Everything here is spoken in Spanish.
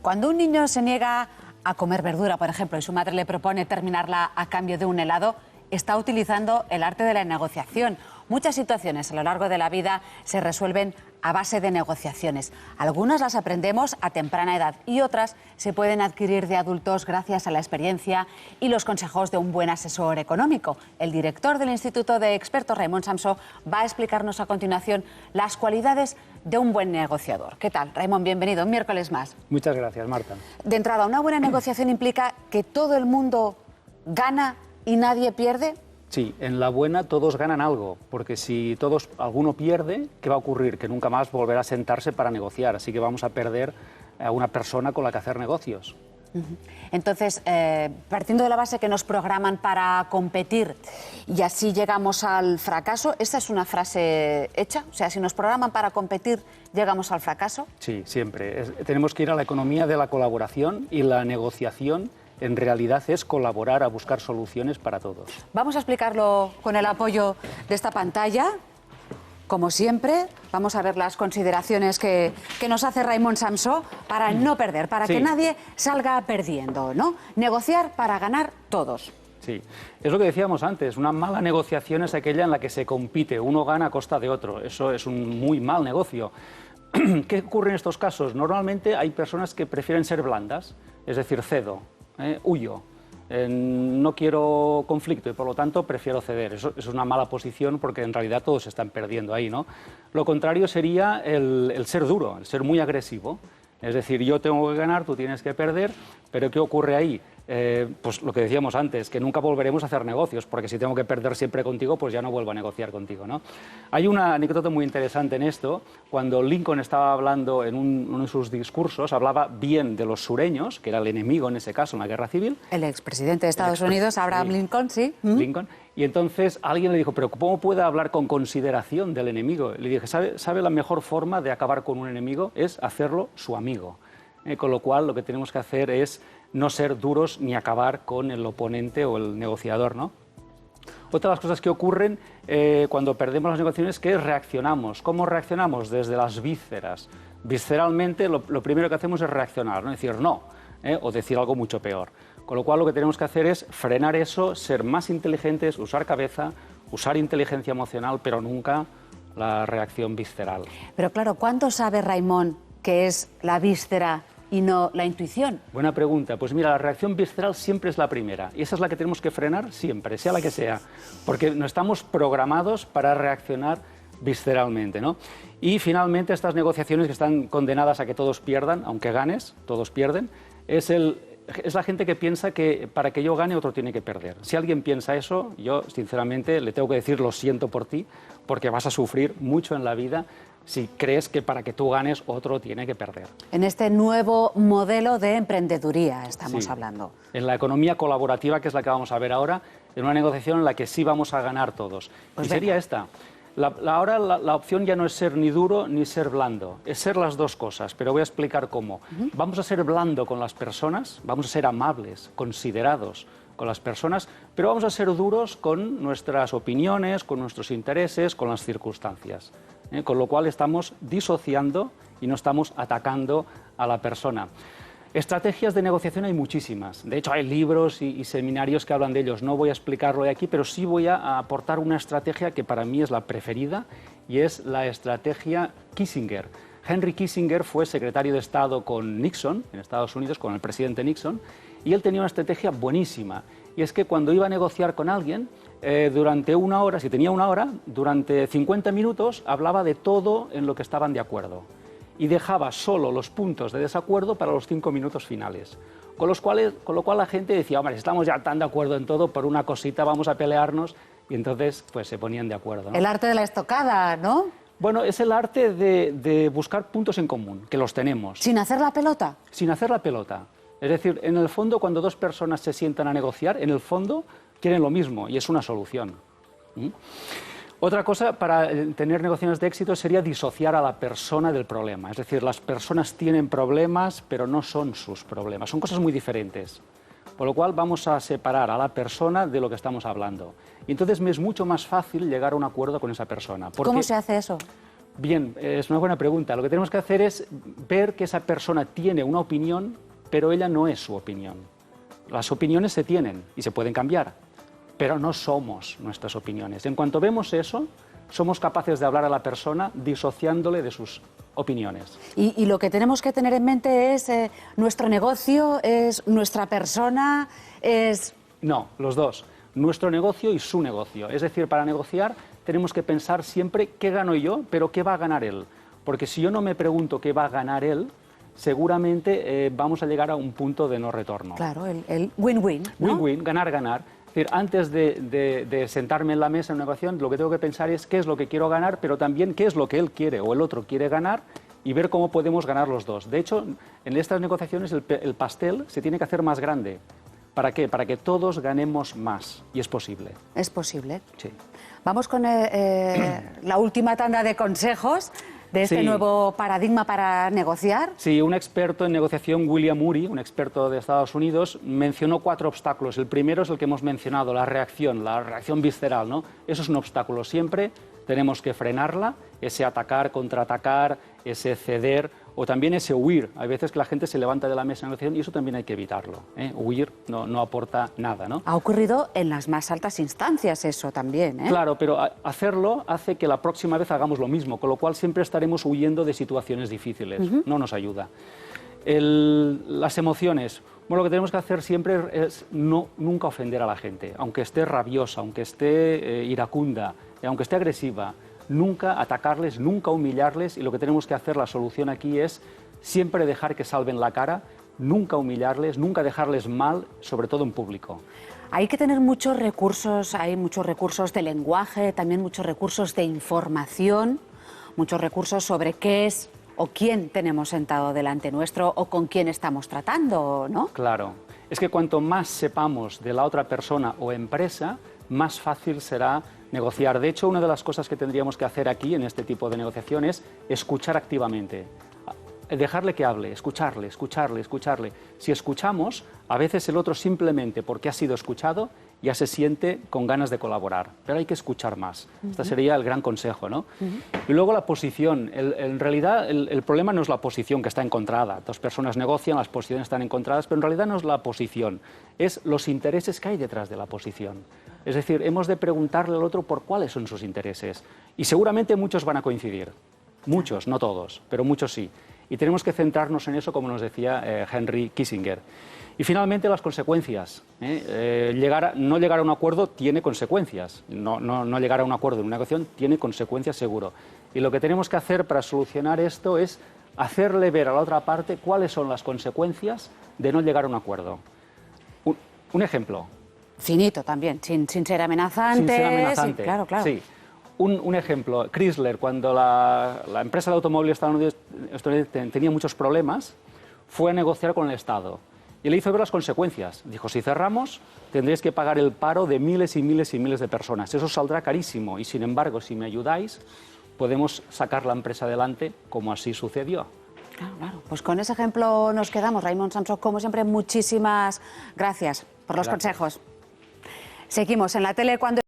Cuando un niño se niega a comer verdura, por ejemplo, y su madre le propone terminarla a cambio de un helado, está utilizando el arte de la negociación. Muchas situaciones a lo largo de la vida se resuelven a base de negociaciones. Algunas las aprendemos a temprana edad y otras se pueden adquirir de adultos gracias a la experiencia y los consejos de un buen asesor económico. El director del Instituto de Expertos, Raimon Samsó, va a explicarnos a continuación las cualidades de un buen negociador. ¿Qué tal, Raimon? Bienvenido, un miércoles más. Muchas gracias, Marta. De entrada, ¿una buena negociación implica que todo el mundo gana y nadie pierde? Sí, en la buena todos ganan algo, porque si alguno pierde, ¿qué va a ocurrir? Que nunca más volverá a sentarse para negociar, así que vamos a perder a una persona con la que hacer negocios. Entonces, partiendo de la base que nos programan para competir y así llegamos al fracaso, ¿esta es una frase hecha? O sea, si nos programan para competir, ¿llegamos al fracaso? Sí, siempre. Tenemos que ir a la economía de la colaboración y la negociación. En realidad es colaborar a buscar soluciones para todos. Vamos a explicarlo con el apoyo de esta pantalla. Como siempre, vamos a ver las consideraciones que nos hace Raimon Samsó para no perder, para que nadie salga perdiendo, ¿no? Negociar para ganar todos. Sí, es lo que decíamos antes, una mala negociación es aquella en la que se compite, uno gana a costa de otro, eso es un muy mal negocio. ¿Qué ocurre en estos casos? Normalmente hay personas que prefieren ser blandas, es decir, cedo. Huyo, no quiero conflicto y por lo tanto prefiero ceder. Eso es una mala posición porque en realidad todos se están perdiendo ahí, ¿no? Lo contrario sería el ser duro, el ser muy agresivo. Es decir, yo tengo que ganar, tú tienes que perder, pero ¿qué ocurre ahí? Pues lo que decíamos antes, que nunca volveremos a hacer negocios, porque si tengo que perder siempre contigo, pues ya no vuelvo a negociar contigo, ¿no? Hay una anécdota muy interesante en esto. Cuando Lincoln estaba hablando en uno de sus discursos, hablaba bien de los sureños, que era el enemigo en ese caso en la guerra civil. El expresidente de Estados Unidos, Abraham Lincoln, sí. Lincoln. Y entonces alguien le dijo, pero ¿cómo puede hablar con consideración del enemigo? Le dije, ¿sabe la mejor forma de acabar con un enemigo? Es hacerlo su amigo. Con lo cual lo que tenemos que hacer es no ser duros ni acabar con el oponente o el negociador, ¿no? Otra de las cosas que ocurren cuando perdemos las negociaciones es que reaccionamos. ¿Cómo reaccionamos? Desde las vísceras. Visceralmente lo primero que hacemos es reaccionar, ¿no? Decir no, o decir algo mucho peor. Con lo cual lo que tenemos que hacer es frenar eso, ser más inteligentes, usar cabeza, usar inteligencia emocional, pero nunca la reacción visceral. Pero claro, ¿cuánto sabe Raimon que es la víscera y no la intuición? Buena pregunta. Pues mira, la reacción visceral siempre es la primera y esa es la que tenemos que frenar siempre, sea la que sea, porque no estamos programados para reaccionar visceralmente, ¿no? Y finalmente estas negociaciones que están condenadas a que todos pierdan, aunque ganes, todos pierden, es la gente que piensa que para que yo gane otro tiene que perder. Si alguien piensa eso, yo sinceramente le tengo que decir lo siento por ti, porque vas a sufrir mucho en la vida si crees que para que tú ganes otro tiene que perder. En este nuevo modelo de emprendeduría estamos hablando. En la economía colaborativa, que es la que vamos a ver ahora, en una negociación en la que sí vamos a ganar todos. Pues y sería esta. Ahora la opción ya no es ser ni duro ni ser blando, es ser las dos cosas, pero voy a explicar cómo. Vamos a ser blando con las personas, vamos a ser amables, considerados con las personas, pero vamos a ser duros con nuestras opiniones, con nuestros intereses, con las circunstancias. Con lo cual estamos disociando y no estamos atacando a la persona. Estrategias de negociación hay muchísimas. De hecho, hay libros y seminarios que hablan de ellos. No voy a explicarlo de aquí, pero sí voy a aportar una estrategia que para mí es la preferida y es la estrategia Kissinger. Henry Kissinger fue secretario de Estado con Nixon, en Estados Unidos, con el presidente Nixon, y él tenía una estrategia buenísima. Y es que cuando iba a negociar con alguien, durante una hora, si tenía una hora, durante 50 minutos hablaba de todo en lo que estaban de acuerdo. Y dejaba solo los puntos de desacuerdo para los 5 minutos finales. Con lo cual la gente decía, hombre, estamos ya tan de acuerdo en todo, por una cosita vamos a pelearnos, y entonces pues se ponían de acuerdo, ¿no? El arte de la estocada, ¿no? Bueno, es el arte de buscar puntos en común, que los tenemos. ¿Sin hacer la pelota? Sin hacer la pelota. Es decir, en el fondo, cuando dos personas se sientan a negociar, en el fondo quieren lo mismo, y es una solución. Otra cosa para tener negociaciones de éxito sería disociar a la persona del problema. Es decir, las personas tienen problemas, pero no son sus problemas. Son cosas muy diferentes. Por lo cual vamos a separar a la persona de lo que estamos hablando. Y entonces me es mucho más fácil llegar a un acuerdo con esa persona. ¿Cómo se hace eso? Bien, es una buena pregunta. Lo que tenemos que hacer es ver que esa persona tiene una opinión, pero ella no es su opinión. Las opiniones se tienen y se pueden cambiar, pero no somos nuestras opiniones. En cuanto vemos eso, somos capaces de hablar a la persona disociándole de sus opiniones. Y lo que tenemos que tener en mente es nuestro negocio, es nuestra persona, es... No, los dos. Nuestro negocio y su negocio. Es decir, para negociar tenemos que pensar siempre qué gano yo, pero qué va a ganar él. Porque si yo no me pregunto qué va a ganar él, seguramente vamos a llegar a un punto de no retorno. Claro, el win-win, ¿no? Win-win, ganar-ganar. Es decir, antes de sentarme en la mesa en una negociación, lo que tengo que pensar es qué es lo que quiero ganar, pero también qué es lo que él quiere o el otro quiere ganar y ver cómo podemos ganar los dos. De hecho, en estas negociaciones el pastel se tiene que hacer más grande. ¿Para qué? Para que todos ganemos más. Y es posible. Es posible. Sí. Vamos con la última tanda de consejos de este nuevo paradigma para negociar. Sí, un experto en negociación, William Ury, un experto de Estados Unidos, mencionó 4 obstáculos. El primero es el que hemos mencionado, la reacción visceral, ¿no? Eso es un obstáculo. Siempre tenemos que frenarla, ese atacar, contraatacar, ese ceder o también ese huir. Hay veces que la gente se levanta de la mesa de negociación y eso también hay que evitarlo, ¿eh? Huir no aporta nada, ¿no? Ha ocurrido en las más altas instancias eso también, ¿eh? Claro, pero hacerlo hace que la próxima vez hagamos lo mismo, con lo cual siempre estaremos huyendo de situaciones difíciles. No nos ayuda. Las emociones. Bueno, lo que tenemos que hacer siempre es nunca ofender a la gente, aunque esté rabiosa, aunque esté iracunda, aunque esté agresiva. Nunca atacarles, nunca humillarles, y lo que tenemos que hacer, la solución aquí es siempre dejar que salven la cara, nunca humillarles, nunca dejarles mal, sobre todo en público. Hay que tener muchos recursos, hay muchos recursos de lenguaje, también muchos recursos de información, muchos recursos sobre qué es o quién tenemos sentado delante nuestro o con quién estamos tratando, ¿no? Claro. Es que cuanto más sepamos de la otra persona o empresa, más fácil será negociar. De hecho, una de las cosas que tendríamos que hacer aquí, en este tipo de negociaciones, es escuchar activamente. Dejarle que hable, escucharle. Si escuchamos, a veces el otro simplemente porque ha sido escuchado ya se siente con ganas de colaborar, pero hay que escuchar más. Este sería el gran consejo, ¿no? Y luego la posición. En realidad el problema no es la posición que está encontrada. 2 personas negocian, las posiciones están encontradas, pero en realidad no es la posición, es los intereses que hay detrás de la posición. Es decir, hemos de preguntarle al otro por cuáles son sus intereses. Y seguramente muchos van a coincidir. Muchos, no todos, pero muchos sí. Y tenemos que centrarnos en eso, como nos decía Henry Kissinger. Y finalmente las consecuencias. No llegar a un acuerdo tiene consecuencias. No llegar a un acuerdo en una negociación tiene consecuencias seguro. Y lo que tenemos que hacer para solucionar esto es hacerle ver a la otra parte cuáles son las consecuencias de no llegar a un acuerdo. Un ejemplo. Finito también, sin ser amenazante. Sin ser amenazante. Sí, claro. Sí. Un ejemplo, Chrysler, cuando la empresa de automóviles estadounidense tenía muchos problemas, fue a negociar con el Estado y le hizo ver las consecuencias. Dijo, si cerramos, tendréis que pagar el paro de miles y miles y miles de personas. Eso saldrá carísimo y, sin embargo, si me ayudáis, podemos sacar la empresa adelante, como así sucedió. Claro. Pues con ese ejemplo nos quedamos. Raimon Samson, como siempre, muchísimas gracias por los consejos. Seguimos en la tele cuando...